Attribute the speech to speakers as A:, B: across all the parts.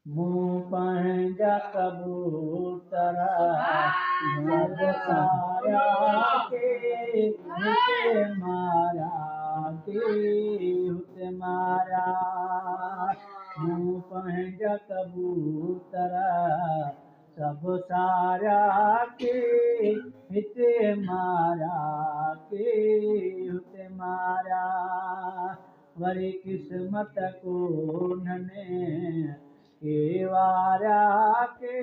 A: मुँह पंहिंजा कबूतरा घर सारा के हुते मारा के हुते मारा मुँह पंहिंजा कबूतरा सब सारा के हिते मारा के हुते मारा वरी किस्मत कोन्हने के वारा के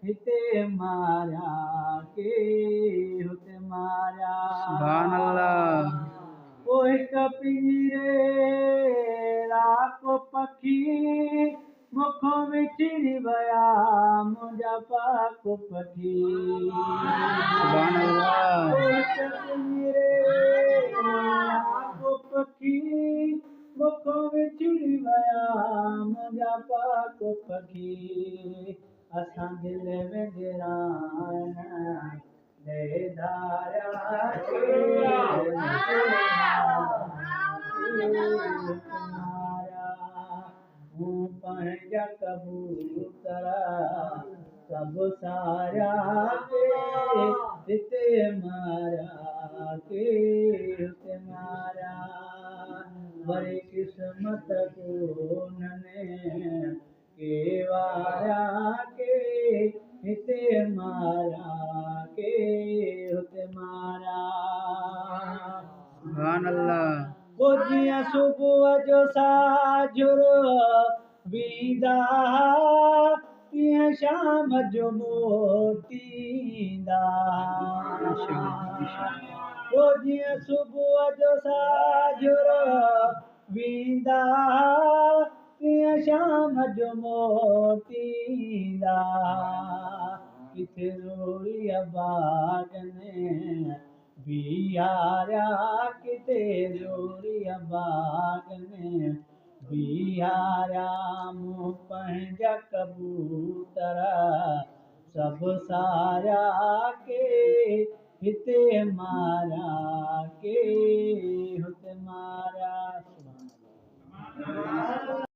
A: हिते मारा के हुते मारा
B: सुभान अल्लाह।
A: ओ हिक पिंजरे राको पखी मुखो विछड़ी वया मुंहिंजा पाको पखी
B: सुभान अल्लाह।
A: ओ हिक पिंजरे राको पखी मुखो विछड़ी वया मुंहिंजा पाको पखी असां दिल में गिरान ले धारा मुँह पंहिंजा कबूतरा सब सारा के हिते मारा के हुते मारा वरी किस्मत कोन्हने के वारा के हिते मारा के हुते मारा
B: सुभान अल्लाह।
A: ओ जीअं सुबुह जो साझुर वींदा तीअं शाम जो मोटींदा ओ जीअं सुबुह जो साझुर वींदा तीअं शाम जो मोटींदा किथे रोड़ीअ बाग़नि बिहारिया किथे रोड़ीअ बाग़नि बिहारिया मुँह पंहिंजा कबूतरा सब सारा के हिते मारा के हुते मारा।